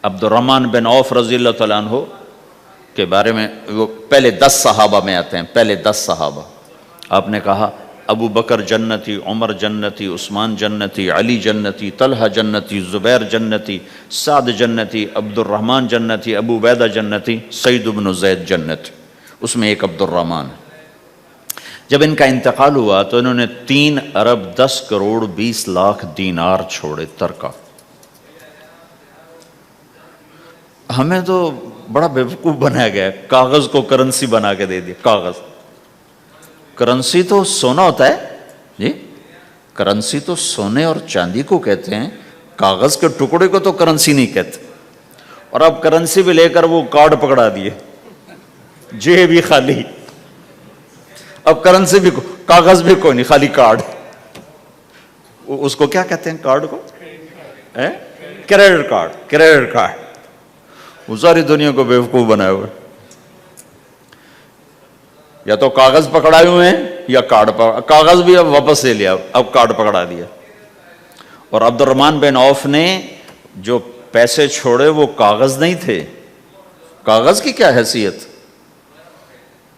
عبد الرحمن بن عوف رضی اللہ تعالیٰ عنہ کے بارے میں، وہ پہلے 10 صحابہ میں آتے ہیں، پہلے 10 صحابہ. آپ نے کہا ابو بکر جنتی، عمر جنتی، عثمان جنتی، علی جنتی، طلحہ جنتی، زبیر جنتی، سعد جنتی، عبد الرحمن جنتی، ابو عبیدہ جنتی، سعید بن زید جنتی. اس میں ایک عبد الرحمن ہے. جب ان کا انتقال ہوا تو انہوں نے 3 ارب 10 کروڑ 20 لاکھ دینار چھوڑے ترکہ. ہمیں تو بڑا بیوقوف بنایا گیا، کاغذ کو کرنسی بنا کے دے دیا. کاغذ، کرنسی تو سونا ہوتا ہے جی، کرنسی تو سونے اور چاندی کو کہتے ہیں، کاغذ کے ٹکڑے کو تو کرنسی نہیں کہتے. اور اب کرنسی بھی لے کر وہ کارڈ پکڑا دیے، جیب بھی خالی، اب کرنسی بھی کاغذ بھی کوئی نہیں، خالی کارڈ. اس کو کیا کہتے ہیں کارڈ کو؟ Credit card. کریڈٹ کارڈ وہ ساری دنیا کو بیوقوف بنائے ہوئے. یا تو کاغذ پکڑائے ہوئے ہیں یا کارڈ کاغذ بھی اب واپس لے لیا، اب کارڈ پکڑا دیا. اور عبد الرحمن بن عوف نے جو پیسے چھوڑے وہ کاغذ نہیں تھے. کاغذ کی کیا حیثیت،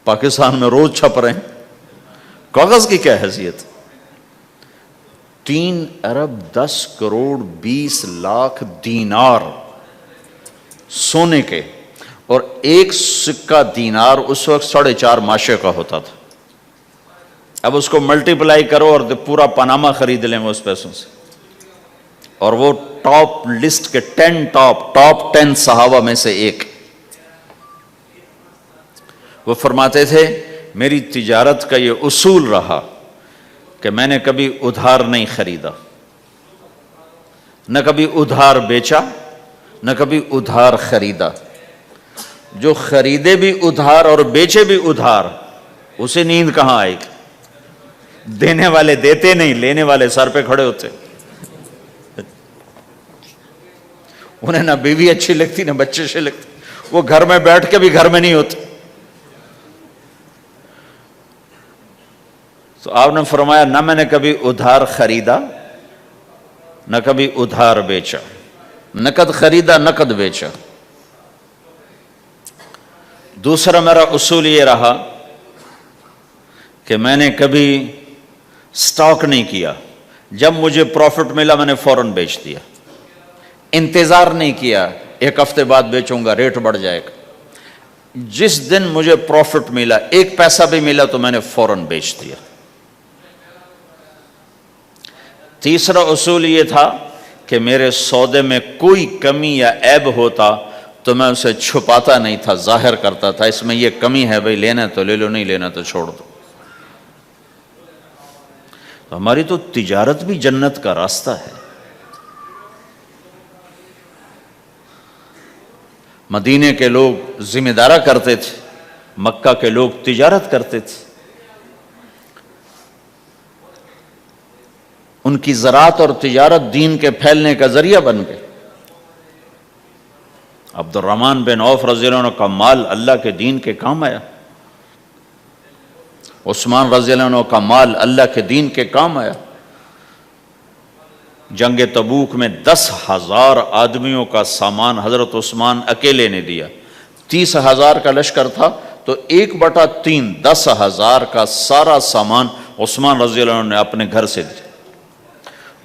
پاکستان میں روز چھپ رہے ہیں، کاغذ کی کیا حیثیت. 3 ارب 10 کروڑ 20 لاکھ دینار سونے کے، اور ایک سکہ دینار اس وقت 4.5 ماشے کا ہوتا تھا. اب اس کو ملٹیپلائی کرو اور پورا پاناما خرید لیں وہ اس پیسوں سے. اور وہ ٹاپ لسٹ کے 10 10 صحابہ میں سے ایک. وہ فرماتے تھے میری تجارت کا یہ اصول رہا کہ میں نے کبھی ادھار نہیں خریدا، نہ کبھی ادھار بیچا، نہ کبھی ادھار خریدا. جو خریدے بھی ادھار اور بیچے بھی ادھار، اسے نیند کہاں آئے گی؟ دینے والے دیتے نہیں، لینے والے سر پہ کھڑے ہوتے. انہیں نہ بیوی اچھی لگتی نہ بچے اچھے لگتے، وہ گھر میں بیٹھ کے بھی گھر میں نہیں ہوتے. تو آپ نے فرمایا نہ میں نے کبھی ادھار خریدا نہ کبھی ادھار بیچا، نقد خریدا نقد بیچا. دوسرا میرا اصول یہ رہا کہ میں نے کبھی سٹاک نہیں کیا، جب مجھے پروفٹ ملا میں نے فوراً بیچ دیا. انتظار نہیں کیا 1 ہفتے بعد بیچوں گا ریٹ بڑھ جائے گا. جس دن مجھے پروفٹ ملا 1 پیسہ بھی ملا تو میں نے فوراً بیچ دیا. تیسرا اصول یہ تھا کہ میرے سودے میں کوئی کمی یا عیب ہوتا تو میں اسے چھپاتا نہیں تھا، ظاہر کرتا تھا اس میں یہ کمی ہے، بھئی لینا تو لے لو، نہیں لینا تو چھوڑ دو. تو ہماری تو تجارت بھی جنت کا راستہ ہے. مدینے کے لوگ ذمہ دارا کرتے تھے، مکہ کے لوگ تجارت کرتے تھے. ان کی زراعت اور تجارت دین کے پھیلنے کا ذریعہ بن گئے. عبد الرحمن بن عوف رضی اللہ عنہ کا مال اللہ کے دین کے کام آیا. عثمان رضی اللہ عنہ کا مال اللہ کے دین کے کام آیا. جنگ تبوک میں 10,000 آدمیوں کا سامان حضرت عثمان اکیلے نے دیا. 30,000 کا لشکر تھا تو 1/3 10,000 کا سارا سامان عثمان رضی اللہ عنہ نے اپنے گھر سے دیا.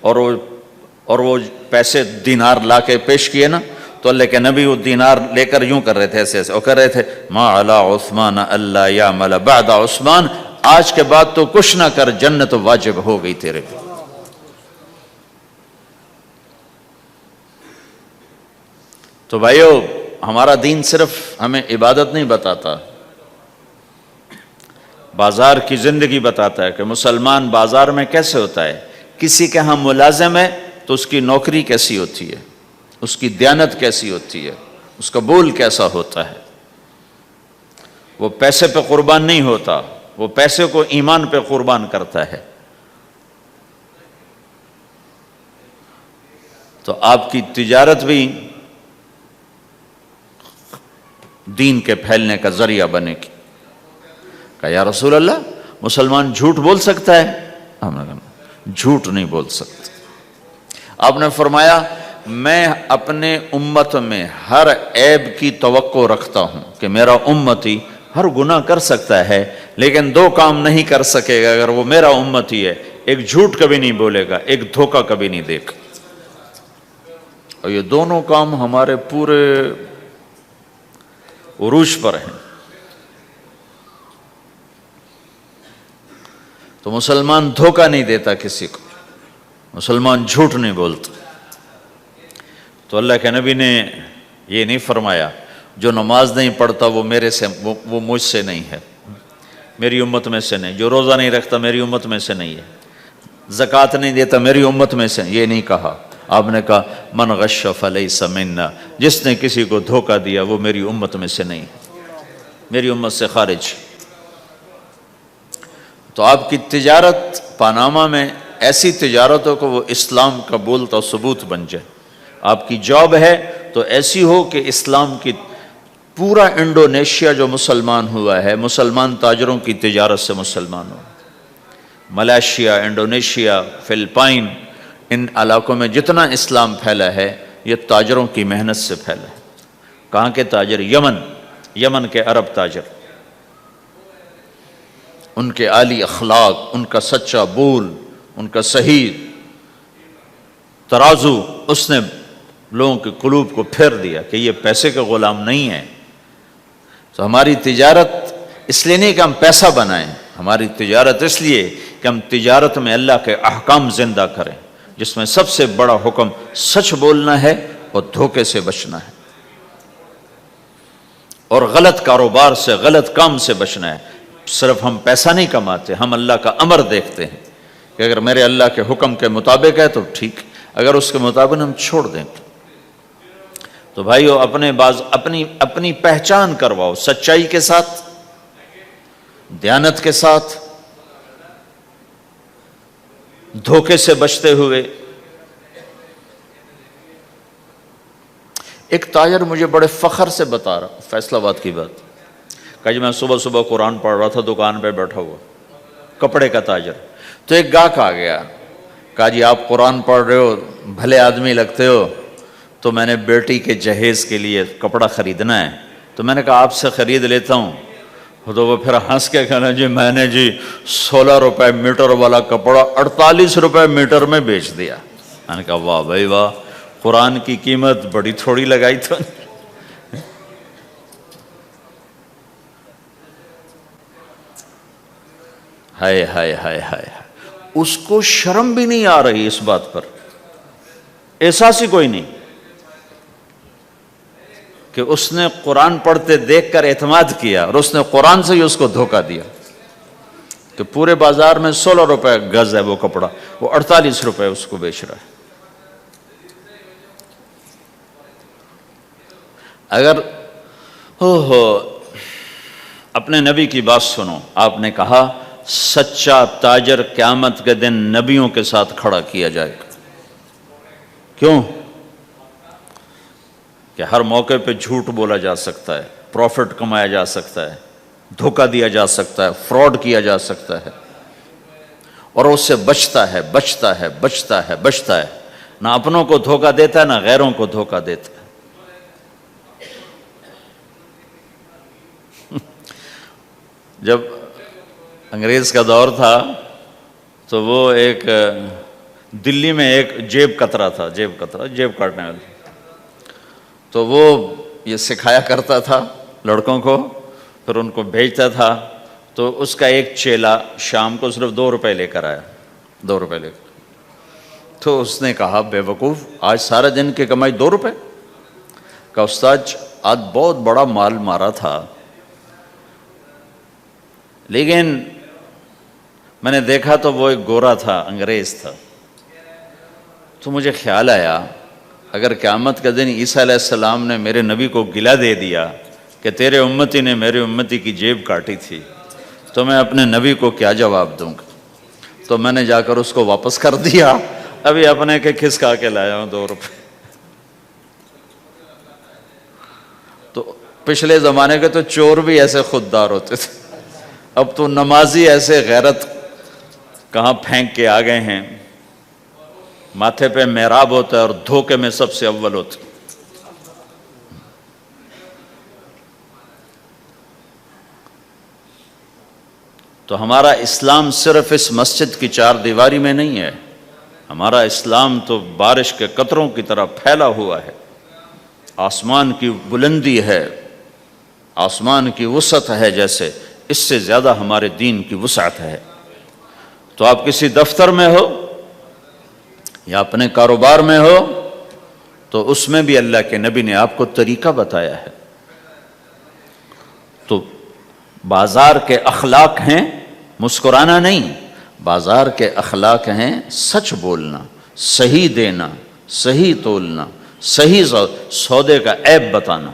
اور وہ پیسے دینار لا کے پیش کیے نا تو اللہ کے نبی وہ دینار لے کر یوں کر رہے تھے، ایسے ایسے، اور کر رہے تھے ما علی عثمان اللہ یعمل بعد عثمان، آج کے بعد تو کچھ نہ کر، جنت واجب ہو گئی تیرے پہ. تو بھائیو ہمارا دین صرف ہمیں عبادت نہیں بتاتا، بازار کی زندگی بتاتا ہے کہ مسلمان بازار میں کیسے ہوتا ہے. کسی کے ہاں ملازم ہے تو اس کی نوکری کیسی ہوتی ہے، اس کی دیانت کیسی ہوتی ہے، اس کا بول کیسا ہوتا ہے. وہ پیسے پہ قربان نہیں ہوتا، وہ پیسے کو ایمان پہ قربان کرتا ہے. تو آپ کی تجارت بھی دین کے پھیلنے کا ذریعہ بنے گی. کہا یا رسول اللہ مسلمان جھوٹ بول سکتا ہے؟ ہم نے کہا جھوٹ نہیں بول سکتے. آپ نے فرمایا میں اپنے امت میں ہر عیب کی توقع رکھتا ہوں کہ میرا امتی ہر گناہ کر سکتا ہے لیکن دو کام نہیں کر سکے گا اگر وہ میرا امتی ہے، ایک جھوٹ کبھی نہیں بولے گا، ایک دھوکہ کبھی نہیں دے گا۔ اور یہ دونوں کام ہمارے پورے عروج پر ہیں۔ تو مسلمان دھوکہ نہیں دیتا کسی کو، مسلمان جھوٹ نہیں بولتا۔ تو اللہ کے نبی نے یہ نہیں فرمایا جو نماز نہیں پڑھتا وہ وہ مجھ سے نہیں ہے، میری امت میں سے نہیں، جو روزہ نہیں رکھتا میری امت میں سے نہیں ہے، زکوٰۃ نہیں دیتا میری امت میں سے، یہ نہیں کہا۔ آپ نے کہا من غش فلیس منا، جس نے کسی کو دھوکہ دیا وہ میری امت میں سے نہیں ہے، میری امت سے خارج۔ تو آپ کی تجارت پاناما میں ایسی تجارتوں کو وہ اسلام کا بولتا ثبوت بن جائے۔ آپ کی جاب ہے تو ایسی ہو کہ اسلام کی پورا انڈونیشیا جو مسلمان ہوا ہے، مسلمان تاجروں کی تجارت سے مسلمان ہو۔ ملائیشیا، انڈونیشیا، فلپائن، ان علاقوں میں جتنا اسلام پھیلا ہے یہ تاجروں کی محنت سے پھیلا ہے۔ کہاں کے تاجر؟ یمن کے عرب تاجر، ان کے عالی اخلاق، ان کا سچا بول، ان کا صحیح ترازو، اس نے لوگوں کے قلوب کو پھیر دیا کہ یہ پیسے کے غلام نہیں ہیں۔ تو ہماری تجارت اس لیے نہیں کہ ہم پیسہ بنائیں، ہماری تجارت اس لیے کہ ہم تجارت میں اللہ کے احکام زندہ کریں، جس میں سب سے بڑا حکم سچ بولنا ہے اور دھوکے سے بچنا ہے، اور غلط کاروبار سے، غلط کام سے بچنا ہے۔ صرف ہم پیسہ نہیں کماتے، ہم اللہ کا امر دیکھتے ہیں کہ اگر میرے اللہ کے حکم کے مطابق ہے تو ٹھیک، اگر اس کے مطابق ہم چھوڑ دیں تو بھائیو اپنی پہچان کرواؤ سچائی کے ساتھ، دیانت کے ساتھ، دھوکے سے بچتے ہوئے۔ ایک تاجر مجھے بڑے فخر سے بتا رہا، فیصل آباد کی بات، کہ میں صبح صبح قرآن پڑھ رہا تھا، دکان پہ بیٹھا ہوا، کپڑے کا تاجر، تو ایک گاہک آ گیا، کہا جی آپ قرآن پڑھ رہے ہو، بھلے آدمی لگتے ہو، تو میں نے بیٹی کے جہیز کے لیے کپڑا خریدنا ہے، تو میں نے کہا آپ سے خرید لیتا ہوں۔ تو وہ پھر ہنس کے کہنا جی میں نے 16 روپے میٹر والا کپڑا 48 روپے میٹر میں بیچ دیا۔ میں نے کہا واہ بھائی واہ، قرآن کی قیمت بڑی تھوڑی لگائی تو۔ ہائے ہائے ہائے ہائے، اس کو شرم بھی نہیں آ رہی اس بات پر، احساس ہی کوئی نہیں کہ اس نے قرآن پڑھتے دیکھ کر اعتماد کیا، اور اس نے قرآن سے ہی اس کو دھوکہ دیا کہ پورے بازار میں 16 روپے گز ہے وہ کپڑا، وہ 48 روپے اس کو بیچ رہا ہے۔ اگر اپنے نبی کی بات سنو، آپ نے کہا سچا تاجر قیامت کے دن نبیوں کے ساتھ کھڑا کیا جائے گا۔ کیوں؟ کہ ہر موقع پہ جھوٹ بولا جا سکتا ہے، پروفٹ کمایا جا سکتا ہے، دھوکہ دیا جا سکتا ہے، فراڈ کیا جا سکتا ہے، اور اس سے بچتا ہے بچتا ہے بچتا ہے بچتا ہے، نہ اپنوں کو دھوکہ دیتا ہے نہ غیروں کو دھوکہ دیتا ہے۔ جب انگریز کا دور تھا تو وہ ایک دلی میں ایک جیب کترا تھا، جیب کاٹنے والا، تو وہ یہ سکھایا کرتا تھا لڑکوں کو، پھر ان کو بھیجتا تھا، تو اس کا ایک چیلا شام کو صرف 2 روپے لے کر آیا، 2 روپے لے کر، تو اس نے کہا بے وقوف آج سارے دن کی کمائی 2 روپے؟ کہا استاد آج بہت بڑا مال مارا تھا، لیکن میں نے دیکھا تو وہ ایک گورا تھا، انگریز تھا، تو مجھے خیال آیا اگر قیامت کے دن عیسیٰ علیہ السلام نے میرے نبی کو گلہ دے دیا کہ تیرے امتی نے میرے امتی کی جیب کاٹی تھی، تو میں اپنے نبی کو کیا جواب دوں گا؟ تو میں نے جا کر اس کو واپس کر دیا، ابھی اپنے کے کھسکا کے لایا ہوں 2 روپے۔ تو پچھلے زمانے کے تو چور بھی ایسے خوددار ہوتے تھے، اب تو نمازی ایسے غیرت کہاں پھینک کے آ گئے ہیں۔ ماتھے پہ محراب ہوتا ہے اور دھوکے میں سب سے اول ہوتا ہے. تو ہمارا اسلام صرف اس مسجد کی چار دیواری میں نہیں ہے. ہمارا اسلام تو بارش کے قطروں کی طرح پھیلا ہوا ہے. آسمان کی بلندی ہے، آسمان کی وسعت ہے، جیسے اس سے زیادہ ہمارے دین کی وسعت ہے. تو آپ کسی دفتر میں ہو یا اپنے کاروبار میں ہو تو اس میں بھی اللہ کے نبی نے آپ کو طریقہ بتایا ہے. تو بازار کے اخلاق ہیں مسکرانا نہیں، بازار کے اخلاق ہیں سچ بولنا، صحیح دینا، صحیح تولنا، صحیح سودے کا عیب بتانا.